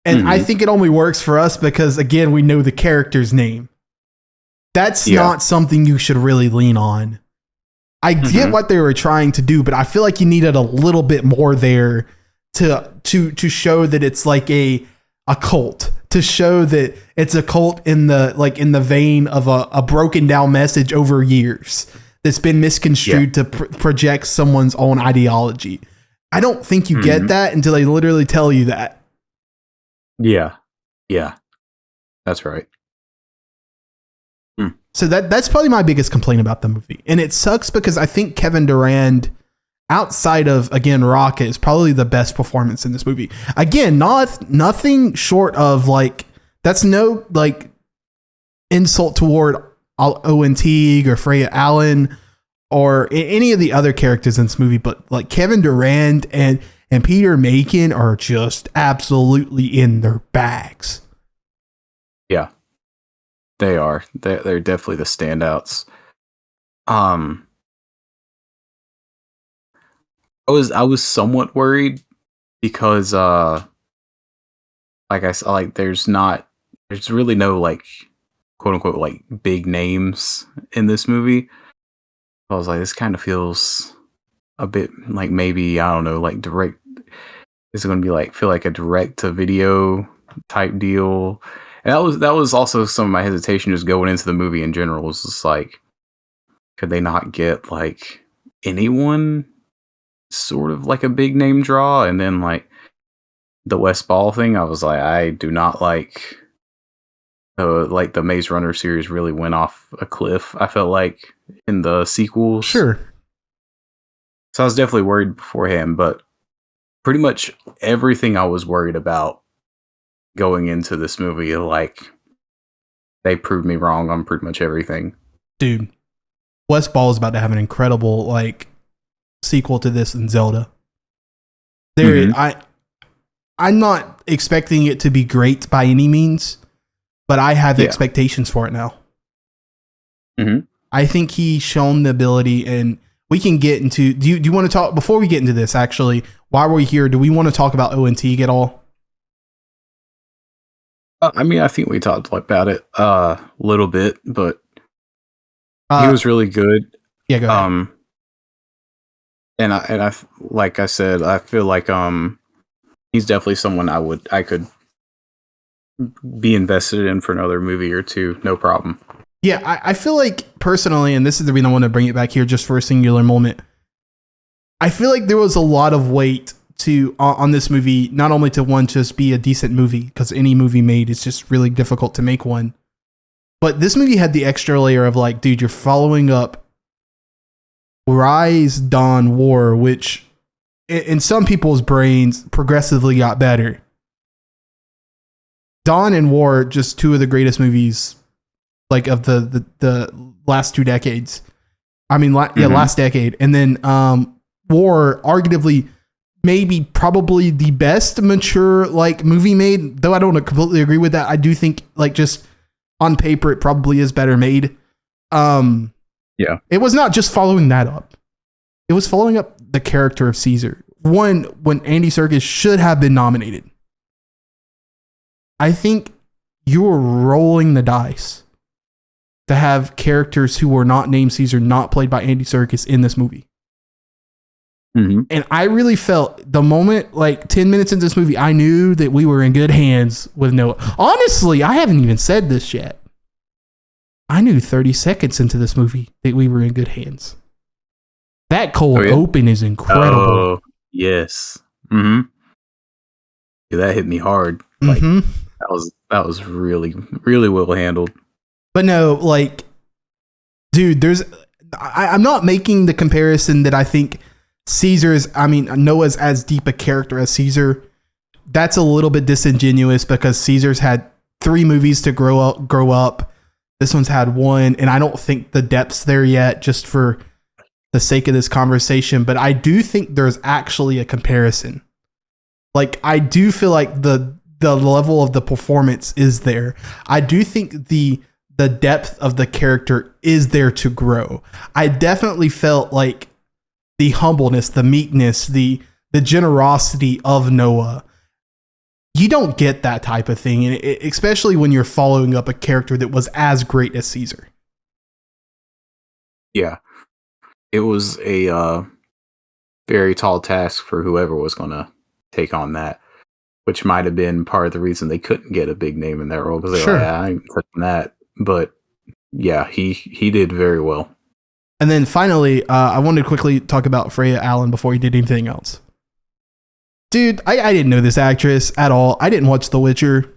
And I think it only works for us because again, we know the character's name. That's not something you should really lean on. I get what they were trying to do, but I feel like you needed a little bit more there to show that it's like a cult, to show that it's a cult in the vein of a broken down message over years that's been misconstrued to project someone's own ideology. I don't think you get that until they literally tell you that. Yeah. That's right. So that's probably my biggest complaint about the movie. And it sucks because I think Kevin Durand, outside of, again, Rocket, is probably the best performance in this movie. Again, nothing short of, like, that's no, like, insult toward Owen Teague or Freya Allen or any of the other characters in this movie, but, like, Kevin Durand and Peter Macon are just absolutely in their bags. Yeah. They are. They're definitely the standouts. I was somewhat worried because like I said, like there's really no like quote unquote like big names in this movie. I was like, this kind of feels a bit like maybe, I don't know, like direct. This is going to be like feel like a direct to video type deal. And that was also some of my hesitation just going into the movie in general, was just like, could they not get like anyone sort of like a big name draw? And then like the West Ball thing, I was like, I do not like the Maze Runner series really went off a cliff, I felt like, in the sequels. Sure. So I was definitely worried beforehand, but pretty much everything I was worried about going into this movie, like, they proved me wrong on pretty much everything. Dude, West Ball is about to have an incredible like sequel to this in Zelda. I'm not expecting it to be great by any means, but I have expectations for it now. I think he's shown the ability, and we can get into. Do you want to talk before we get into this? Actually, while we're here, do we want to talk about ONT at all? I mean, I think we talked about it a little bit, but he was really good. Yeah, go ahead. And I like I said, I feel like he's definitely someone I could be invested in for another movie or two, no problem. Yeah, I feel like personally, and this is the reason I want to bring it back here just for a singular moment. I feel like there was a lot of weight to on this movie, not only to one just be a decent movie, because any movie made is just really difficult to make one. But this movie had the extra layer of like, dude, you're following up Rise, Dawn, War, which in some people's brains progressively got better. Dawn and War, just two of the greatest movies like of the last 2 decades. I mean, last decade. And then War, arguably, maybe probably the best mature like movie made, though I don't completely agree with that. I do think like just on paper, it probably is better made. Yeah. It was not just following that up. It was following up the character of Caesar. One, when Andy Serkis should have been nominated. I think you were rolling the dice to have characters who were not named Caesar, not played by Andy Serkis in this movie. Mm-hmm. And I really felt the moment, like 10 minutes into this movie, I knew that we were in good hands with Noah. Honestly, I haven't even said this yet. I knew 30 seconds into this movie that we were in good hands. That cold open is incredible. Oh, yes. Mm-hmm. Yeah, that hit me hard. Like, that was really, really well handled. But no, like, dude, I'm not making the comparison that I think Noah's as deep a character as Caesar. That's a little bit disingenuous because Caesar's had 3 movies to grow up. This one's had 1, and I don't think the depth's there yet, just for the sake of this conversation. But I do think there's actually a comparison. Like, I do feel like the level of the performance is there. I do think the depth of the character is there to grow. I definitely felt like the humbleness, the meekness, the generosity of Noah. You don't get that type of thing, and especially when you're following up a character that was as great as Caesar. Yeah. It was a very tall task for whoever was going to take on that, which might have been part of the reason they couldn't get a big name in that role, because they were like, I ain't touching that. But yeah, he did very well. And then finally, I wanted to quickly talk about Freya Allen before he did anything else. Dude, I didn't know this actress at all. I didn't watch The Witcher.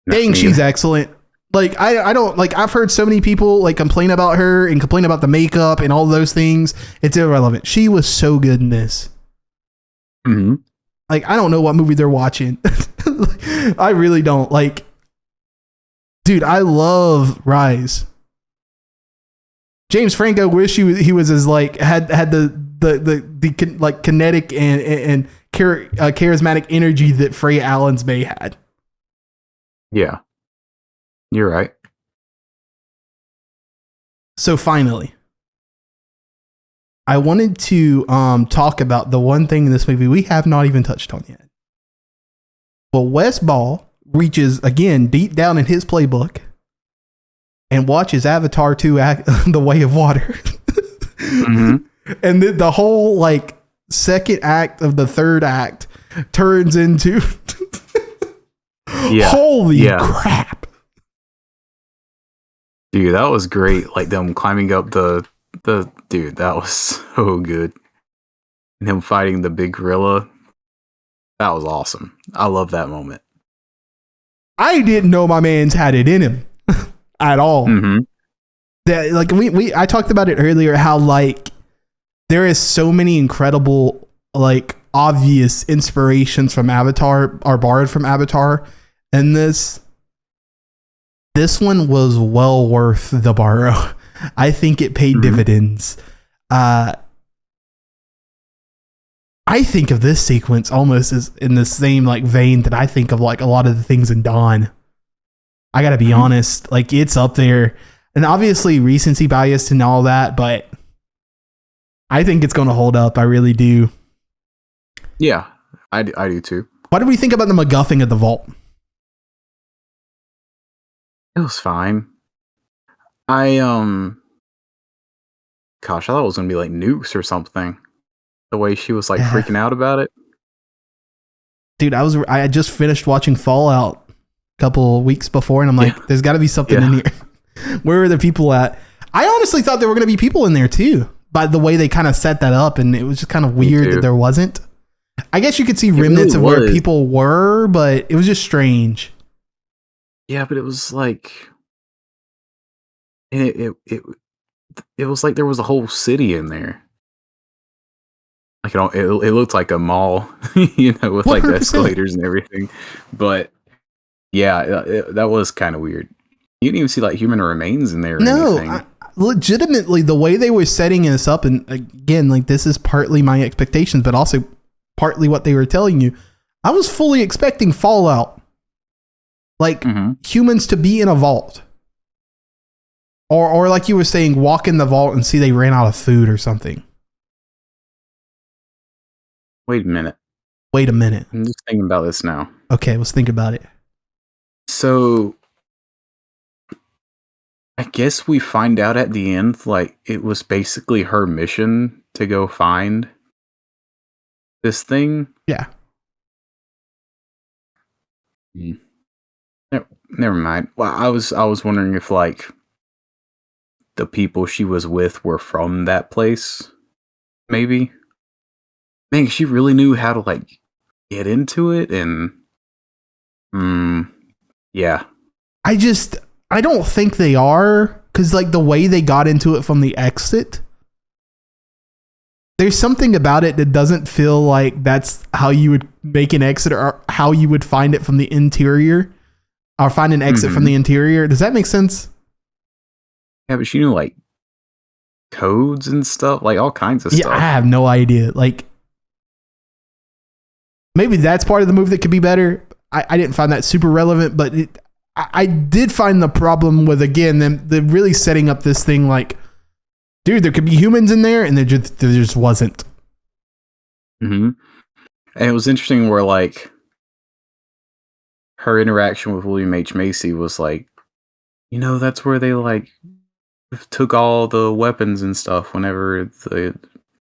Dang, she's excellent. Like, I don't, like, I've heard so many people like complain about her and complain about the makeup and all those things. It's irrelevant. She was so good in this. Mm-hmm. Like, I don't know what movie they're watching. I really don't. Like, dude, I love Rise. James Franco wish he was as like had the like kinetic and charismatic energy that Freya Allen's May had. Yeah, you're right. So finally, I wanted to talk about the one thing in this movie we have not even touched on yet. But Wes Ball reaches again deep down in his playbook and watches Avatar 2 The Way of Water. Mm-hmm. And the whole like second act of the third act turns into holy crap. Dude, that was great. Like them climbing up the dude, that was so good. And him fighting the big gorilla. That was awesome. I love that moment. I didn't know my man's had it in him at all. Mm-hmm. That like I talked about it earlier, how like there is so many incredible like obvious inspirations from Avatar are borrowed from Avatar, and this one was well worth the borrow. I think it paid dividends. I think of this sequence almost as in the same like vein that I think of like a lot of the things in Dawn. I gotta be honest, like it's up there, and obviously recency bias and all that, but I think it's going to hold up. I really do. Yeah, I do too. What did we think about the MacGuffin of the vault? It was fine. Gosh, I thought it was gonna be like nukes or something. The way she was like freaking out about it. Dude, I had just finished watching Fallout a couple weeks before, and I'm like, there's got to be something in here. Where are the people at? I honestly thought there were going to be people in there too, by the way they kind of set that up, and it was just kind of weird that there wasn't. I guess you could see remnants of where people were, but it was just strange. Yeah, but it was like, it was like there was a whole city in there. Like it looked like a mall, with like the escalators and everything. But yeah, that was kind of weird. You didn't even see like human remains in there. Or anything. Legitimately, the way they were setting this up, and again, like this is partly my expectations, but also partly what they were telling you. I was fully expecting Fallout, like humans to be in a vault, or like you were saying, walk in the vault and see they ran out of food or something. Wait a minute. I'm just thinking about this now. Okay, let's think about it. So, I guess we find out at the end, like, it was basically her mission to go find this thing. Yeah. Never mind. Well, I was wondering if, like, the people she was with were from that place, maybe. Man, she really knew how to like get into it, and yeah. I don't think they are, because like the way they got into it from the exit, there's something about it that doesn't feel like that's how you would make an exit or how you would find it from the interior, or find an exit from the interior. Does that make sense? Yeah, but she knew like codes and stuff, like all kinds of stuff. Yeah, I have no idea. Like, maybe that's part of the movie that could be better. I didn't find that super relevant, but I did find the problem with, again, them really setting up this thing like, dude, there could be humans in there, and there just wasn't. And it was interesting where, like, her interaction with William H. Macy was like, that's where they, like, took all the weapons and stuff whenever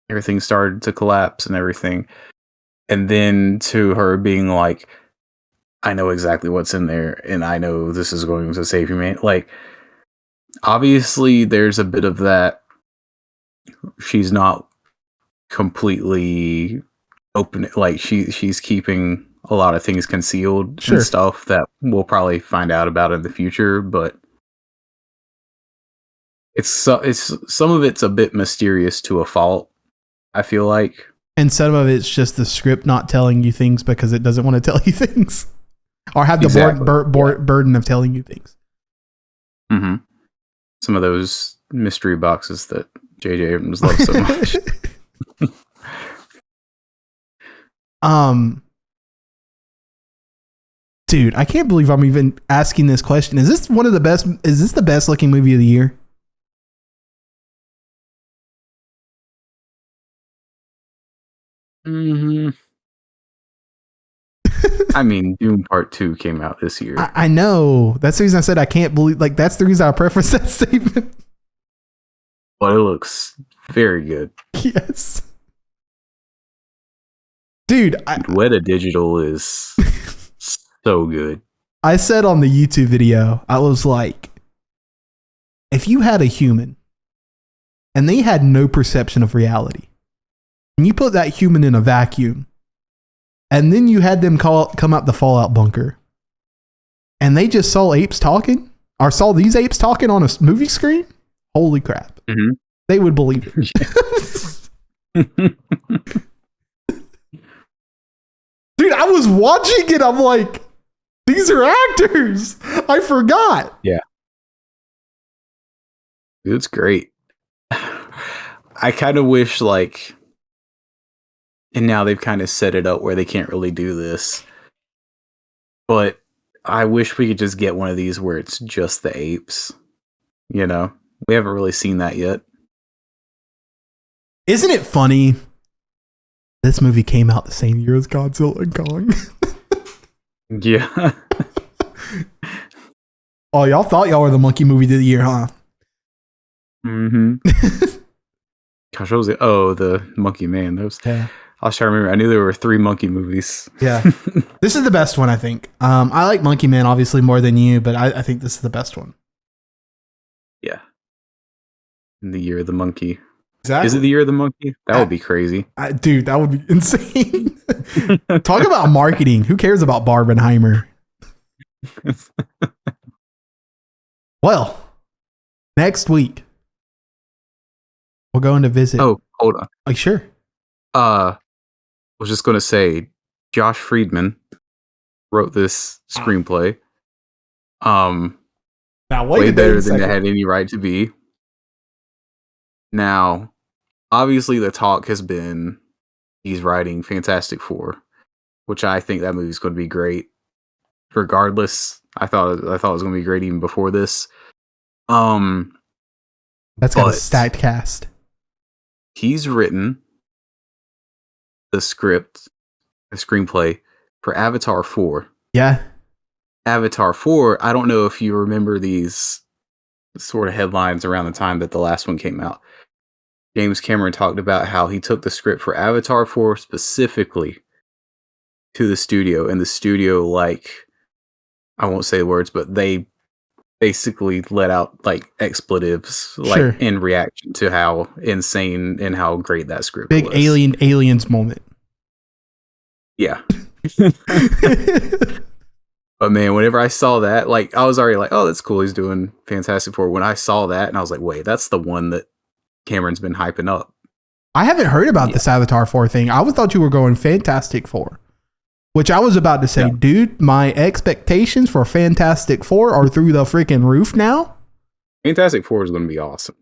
everything started to collapse and everything. And then to her being like, I know exactly what's in there, and I know this is going to save humanity. Like, obviously, there's a bit of that. She's not completely open. Like, she's keeping a lot of things concealed and stuff that we'll probably find out about in the future. But it's some of it's a bit mysterious to a fault, I feel like. And some of it's just the script not telling you things because it doesn't want to tell you things, or have the burden of telling you things. Some of those mystery boxes that J.J. Abrams loves so much. Dude, I can't believe I'm even asking this question. Is this the best looking movie of the year? I mean, Doom Part 2 came out this year. I know. That's the reason I said I can't believe. Like, that's the reason I preference that statement. But it looks very good. Yes. Dude, Weta Digital is so good. I said on the YouTube video, I was like, if you had a human and they had no perception of reality, and you put that human in a vacuum, and then you had them come out the Fallout bunker, and they just saw apes talking, or saw these apes talking on a movie screen, holy crap. They would believe it. Dude, I was watching it, I'm like, these are actors. I forgot. Yeah. It's great. I kind of wish, like, and now they've kind of set it up where they can't really do this. But I wish we could just get one of these where it's just the apes. We haven't really seen that yet. Isn't it funny? This movie came out the same year as Godzilla and Kong. Yeah. Oh, y'all thought y'all were the monkey movie of the year, huh? Mm-hmm. Gosh, what was it? Oh, the Monkey Man. Those. Yeah. I was trying to remember. I knew there were 3 monkey movies. Yeah. This is the best one, I think. I like Monkey Man obviously more than you, but I think this is the best one. Yeah. In the year of the monkey. Exactly. Is it the year of the monkey? That would be crazy. Dude, that would be insane. Talk about marketing. Who cares about Barbenheimer? Well, next week we're going to visit. Oh, hold on. Like, sure. I was just going to say, Josh Friedman wrote this screenplay. Now, way better than it had any right to be. Now, obviously, the talk has been he's writing Fantastic Four, which I think that movie's going to be great. Regardless, I thought it was going to be great even before this. That's got a stacked cast. He's written the screenplay for Avatar 4. Yeah. Avatar 4, I don't know if you remember these sort of headlines around the time that the last one came out. James Cameron talked about how he took the script for Avatar 4 specifically to the studio, and the studio, like, I won't say words, but they basically let out like expletives, like in reaction to how insane and how great that script was. Big aliens moment. Yeah. But man, whenever I saw that, like, I was already like, oh, that's cool. He's doing Fantastic Four. When I saw that, and I was like, wait, that's the one that Cameron's been hyping up. I haven't heard about this Avatar 4 thing. I thought you were going Fantastic Four, which I was about to say, dude, my expectations for Fantastic Four are through the freaking roof now. Fantastic Four is going to be awesome.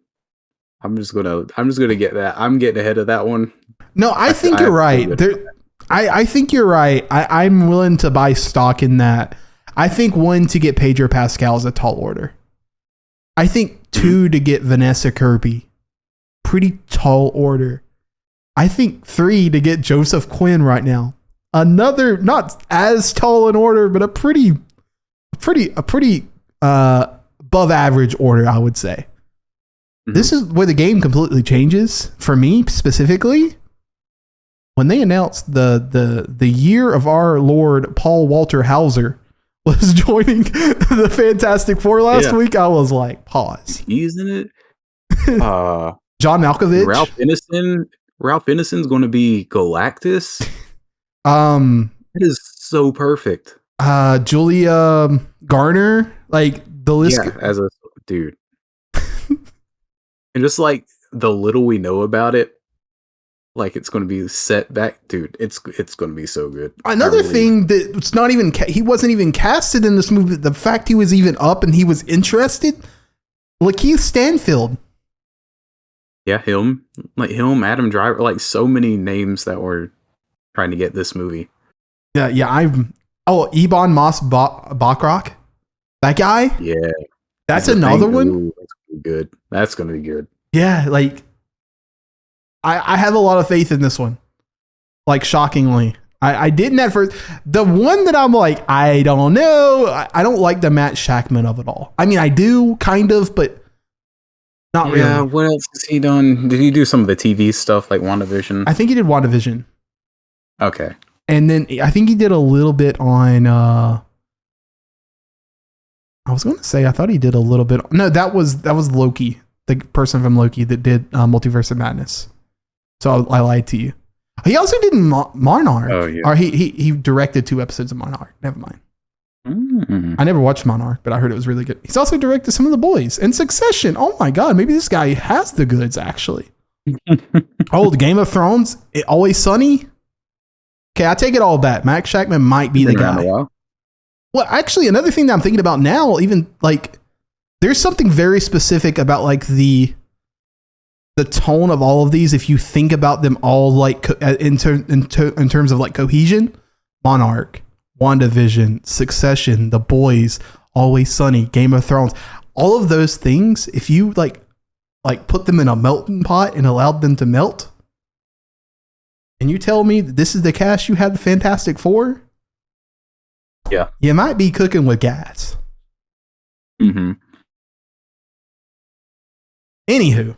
I'm just gonna get that. I'm getting ahead of that one. No, I think you're right. I think you're right. I'm willing to buy stock in that. I think 1, to get Pedro Pascal is a tall order. I think 2, to get Vanessa Kirby, pretty tall order. I think 3, to get Joseph Quinn right now, another not as tall an order, but a pretty above average order, I would say. Mm-hmm. This is where the game completely changes for me specifically. When they announced the year of our Lord Paul Walter Hauser was joining the Fantastic Four last week, I was like, pause. He's in it. John Malkovich. Ralph Ineson's going to be Galactus. It is so perfect. Julia Garner, like the list. Yeah, as a dude. And just like the little we know about it, like it's going to be set back, dude. It's going to be so good. Another thing that it's not even he wasn't even casted in this movie. The fact he was even up and he was interested. Lakeith Stanfield. Yeah, him, Adam Driver, like so many names that were trying to get this movie. Yeah. Ebon Moss Bachrach, that guy. Yeah, that's another one. Ooh, that's gonna be good. That's gonna be good. Yeah, like I have a lot of faith in this one. Like, shockingly, I didn't at first. The one that I'm like, I don't know. I don't like the Matt Shackman of it all. I mean, I do kind of, but not really. Yeah. What else has he done? Did he do some of the TV stuff like WandaVision? I think he did WandaVision. Okay. And then I think he did a little bit on. I was going to say I thought he did a little bit. No, that was Loki, the person from Loki that did Multiverse of Madness. So I lied to you. He also did Monarch. Oh yeah. Or he directed 2 episodes of Monarch. Never mind. Mm-hmm. I never watched Monarch, but I heard it was really good. He's also directed some of The Boys and Succession. Oh my god, maybe this guy has the goods actually. The Game of Thrones, Always Sunny. Okay, I take it all back. Max Shackman might be the guy. Well, actually, another thing that I'm thinking about now, even like, there's something very specific about like the tone of all of these. If you think about them all, like in terms of like cohesion, Monarch, WandaVision, Succession, The Boys, Always Sunny, Game of Thrones, all of those things. If you like put them in a melting pot and allowed them to melt, and you tell me that this is the cast you had the Fantastic Four, Yeah. you might be cooking with gas. Mm-hmm. Anywho,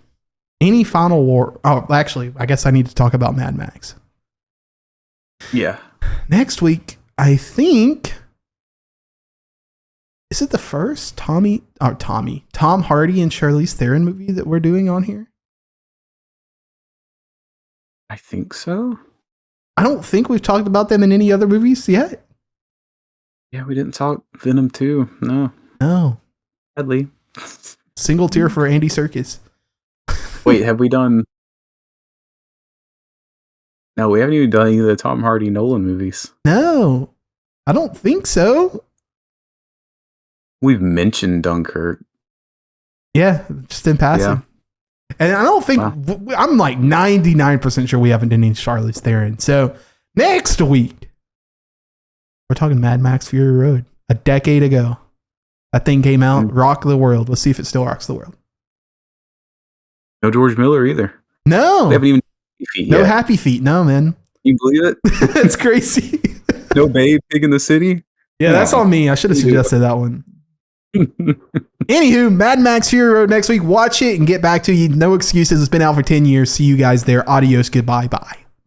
any final war? Oh, actually, I guess I need to talk about Mad Max. Yeah. Next week, I think. Is it the first Tom Hardy and Charlize Theron movie that we're doing on here? I think so. I don't think we've talked about them in any other movies yet. Yeah, we didn't talk Venom 2. No. No. Sadly. Single tear for Andy Serkis. Wait, have we done... No, we haven't even done any of the Tom Hardy Nolan movies. No. I don't think so. We've mentioned Dunkirk. Yeah, just in passing. Yeah. And I don't think... Wow. I'm like 99% sure we haven't done any Charlize Theron. So, next week, we're talking Mad Max Fury Road. A decade ago. That thing came out, rocked the world. Let's see if it still rocks the world. No George Miller either. No. They haven't even feet No yet. Happy Feet. No, man. You believe it? That's crazy. No Babe, Pig in the City? Yeah, that's on me. I should have suggested that one. Anywho, Mad Max Fury Road next week. Watch it and get back to you. No excuses. It's been out for 10 years. See you guys there. Adios. Goodbye. Bye.